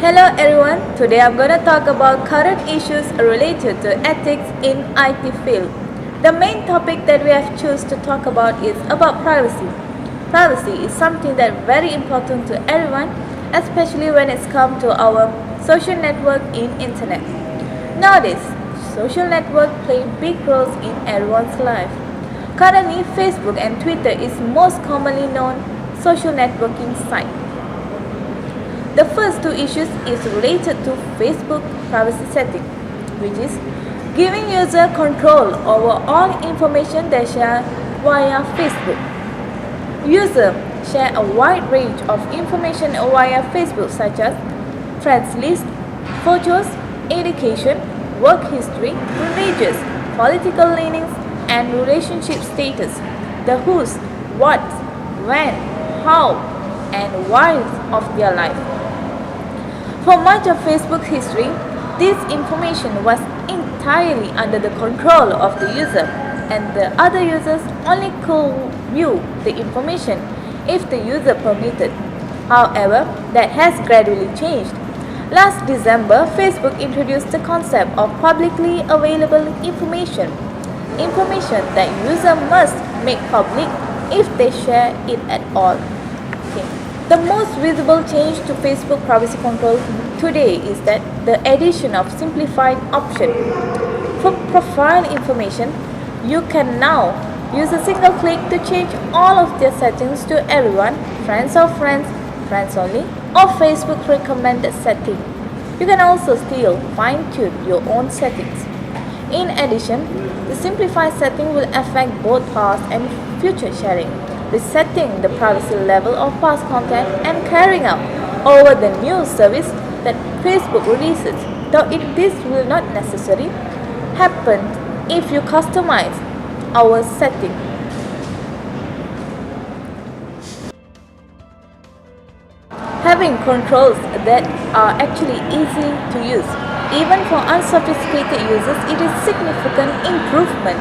Hello everyone, today I'm going to talk about current issues related to ethics in IT field. The main topic that we have chosen to talk about is about privacy. Privacy is something that is very important to everyone, especially when it's come to our social network in internet. Nowadays, social network play big roles in everyone's life. Currently, Facebook and Twitter is most commonly known social networking site. The first two issues is related to Facebook privacy setting, which is giving user control over all information they share via Facebook. Users share a wide range of information via Facebook such as friends list, photos, education, work history, religious, political leanings, and relationship status, the who's, what, when, how, and why of their life. For much of Facebook's history, this information was entirely under the control of the user, and the other users only could view the information if the user permitted. However, that has gradually changed. Last December, Facebook introduced the concept of publicly available information that user must make public if they share it at all. The most visible change to Facebook privacy control today is that the addition of simplified option. For profile information, you can now use a single click to change all of their settings to everyone, friends of friends, friends only, or Facebook recommended setting. You can also still fine-tune your own settings. In addition, the simplified setting will affect both past and future sharing, resetting the privacy level of past content and carrying out over the new service that Facebook releases, though this will not necessarily happen if you customize our setting. Having controls that are actually easy to use, even for unsophisticated users, it is significant improvement.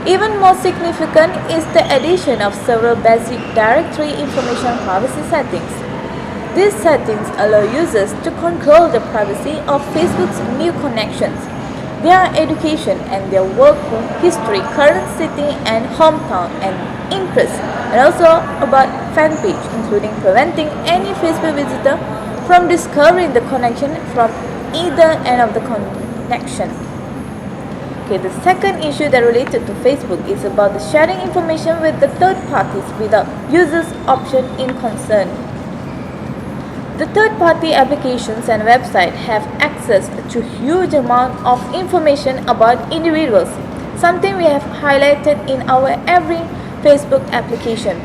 Even more significant is the addition of several basic directory information privacy settings. These settings allow users to control the privacy of Facebook's new connections, their education and their work history, current city and hometown and interests, and also about fan page, including preventing any Facebook visitor from discovering the connection from either end of the connection. The second issue that related to Facebook is about the sharing information with the third parties without users' option in concern. The third-party applications and websites have access to huge amount of information about individuals, something we have highlighted in our every Facebook application,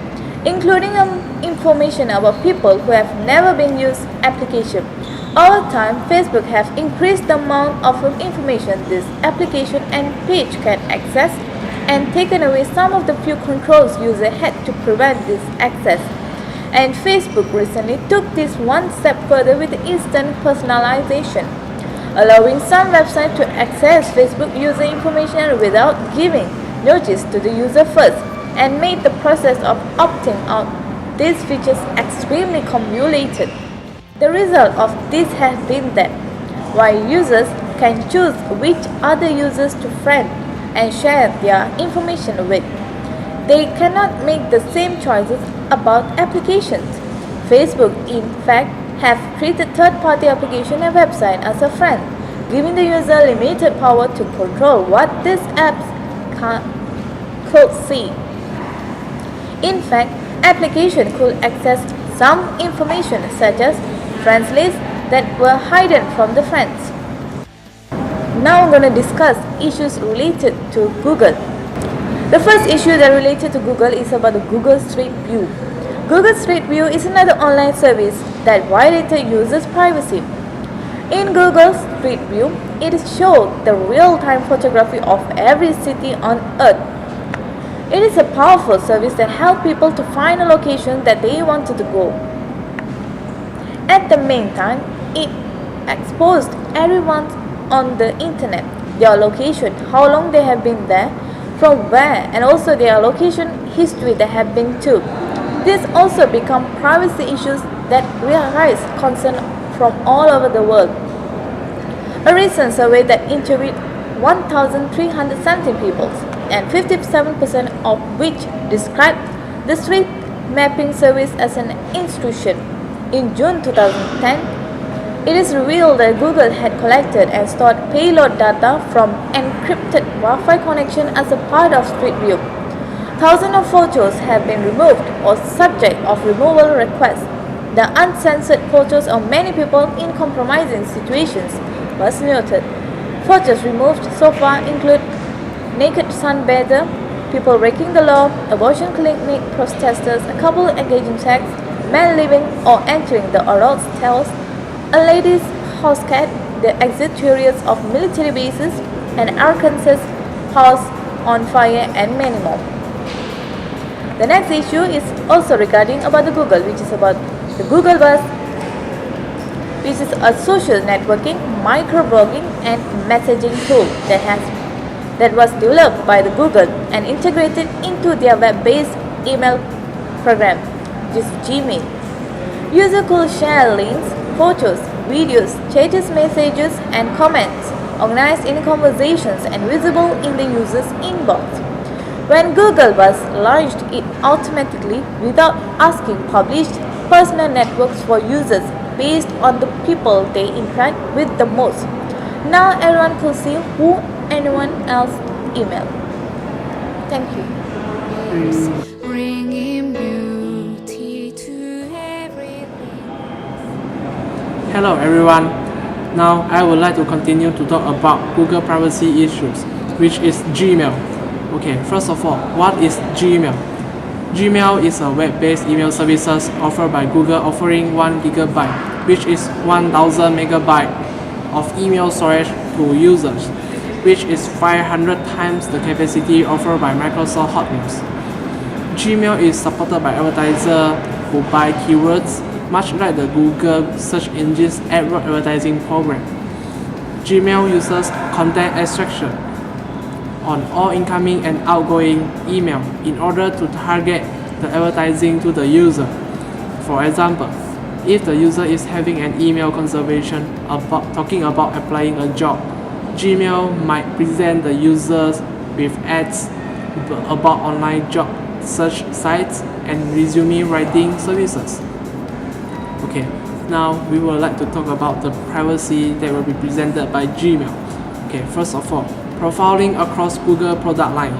including information about people who have never been used application. Over time, Facebook have increased the amount of information this application and page can access and taken away some of the few controls users had to prevent this access. And Facebook recently took this one step further with instant personalization, allowing some websites to access Facebook user information without giving notice to the user first, and made the process of opting out these features extremely convoluted. The result of this has been that while users can choose which other users to friend and share their information with, they cannot make the same choices about applications. Facebook, in fact, have treated third-party application and website as a friend, giving the user limited power to control what these apps could see. In fact, application could access some information such as friends list that were hidden from the friends. Now I'm going to discuss issues related to Google. The first issue that related to Google is about the Google Street View. Google Street View is another online service that violated users' privacy. In Google Street View, it shows the real-time photography of every city on Earth. It is a powerful service that helps people to find a location that they wanted to go. At the meantime, it exposed everyone on the internet, their location, how long they have been there, from where, and also their location history they have been to. This also become privacy issues that raise concern from all over the world. A recent survey that interviewed 1,370 people, and 57% of which described the street mapping service as an institution. In June 2010, it is revealed that Google had collected and stored payload data from encrypted Wi-Fi connection as a part of Street View. Thousands of photos have been removed or subject of removal requests. The uncensored photos of many people in compromising situations was noted. Photos removed so far include naked sunbather, people breaking the law, abortion clinic protesters, a couple engaging sex, men leaving or entering the oral tales, a lady's house cat, the exit tours of military bases, an Arkansas house on fire, and many more. The next issue is also regarding about the Google, which is about the Google Bus, which is a social networking, microblogging, and messaging tool that was developed by the Google and integrated into their web-based email program, which is Gmail. Users could share links, photos, videos, status messages, and comments organized in conversations and visible in the user's inbox. When Google Bus launched, it automatically, without asking, published personal networks for users based on the people they interact with the most. Now everyone could see who anyone else emailed. Thank you. Bringing beauty to everything. Hello everyone. Now I would like to continue to talk about Google privacy issues, which is Gmail. Okay, first of all, what is Gmail? Gmail is a web-based email services offered by Google, offering 1 gigabyte, which is 1000 megabyte of email storage to users, which is 500 times the capacity offered by Microsoft Hotmail. Gmail is supported by advertisers who buy keywords, much like the Google search engine's AdWords advertising program. Gmail uses content extraction on all incoming and outgoing email in order to target the advertising to the user. For example, if the user is having an email conversation talking about applying a job, Gmail might present the users with ads about online job search sites and resume writing services. Okay, now we would like to talk about the privacy that will be presented by Gmail. Okay, first of all, profiling across Google product line.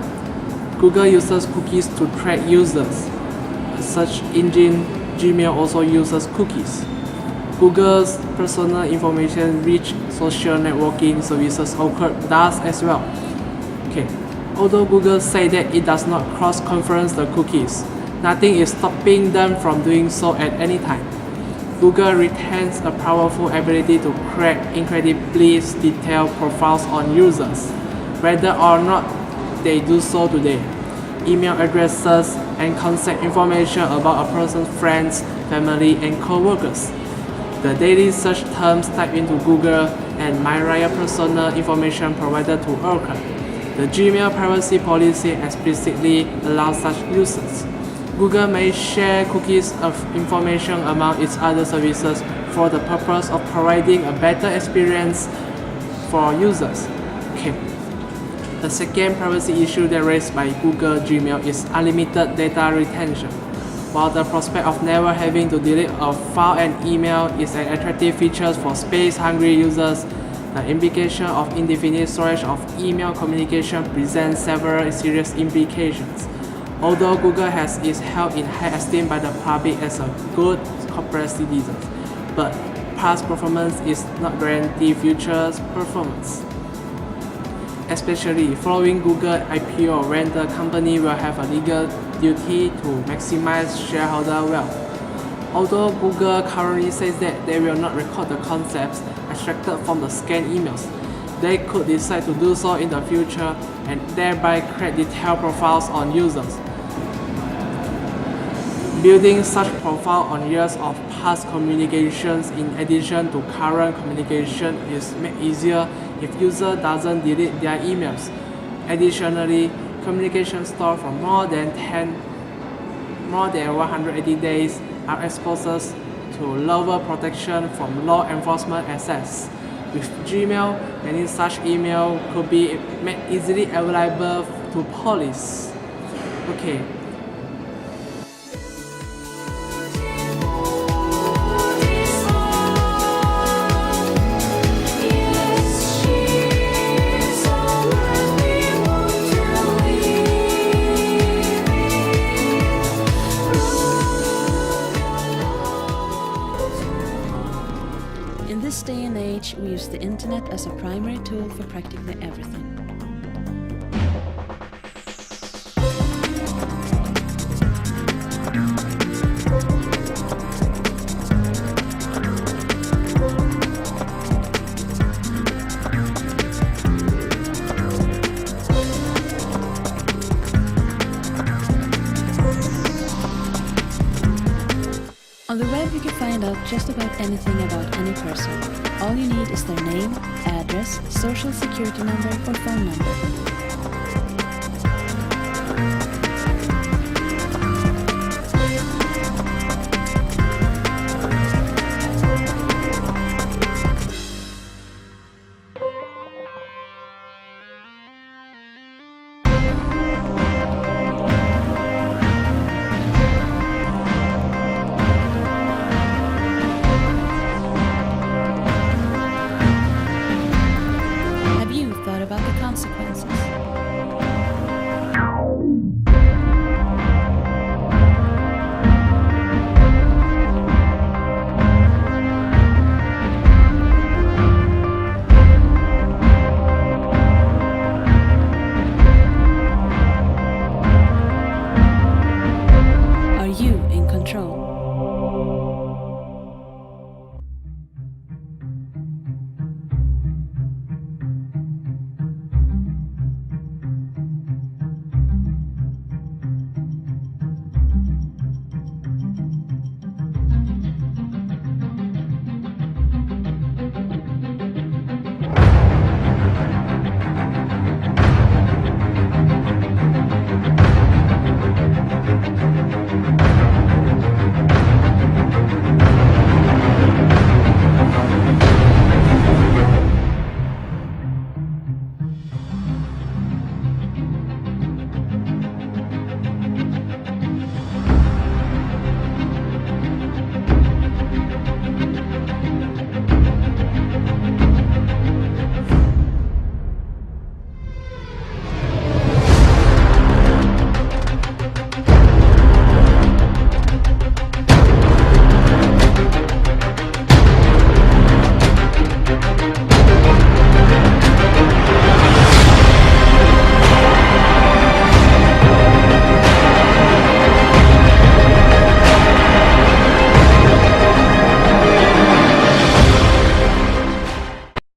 Google uses cookies to track users. A search engine, Gmail also uses cookies. Google's personal information rich social networking services does as well. Okay, although Google say that it does not cross-reference the cookies, nothing is stopping them from doing so at any time. Google retains a powerful ability to create incredibly detailed profiles on users, whether or not they do so today. Email addresses and contact information about a person's friends, family, and co-workers. The daily search terms typed into Google and myriad personal information provided to occur. The Gmail privacy policy explicitly allows such uses. Google may share cookies of information among its other services for the purpose of providing a better experience for users. Okay. The second privacy issue that raised by Google Gmail is unlimited data retention. While the prospect of never having to delete a file and email is an attractive feature for space-hungry users, the implication of indefinite storage of email communication presents several serious implications. Although Google is held in high esteem by the public as a good corporate citizen, but past performance is not guaranteed future performance. Especially following Google IPO, when the company will have a legal duty to maximize shareholder wealth. Although Google currently says that they will not record the concepts extracted from the scanned emails, they could decide to do so in the future and thereby create detailed profiles on users. Building such profile on years of past communications in addition to current communication is made easier if user doesn't delete their emails. Additionally, communication stored for more than 180 days are exposed to to lower protection from law enforcement access. With Gmail, many such email could be made easily available to police. Okay. In this day and age, we use the internet as a primary tool for practically everything. On the web, you can find out just about anything about any person. All you need is their name, address, social security number, or phone number. Have you thought about the consequences?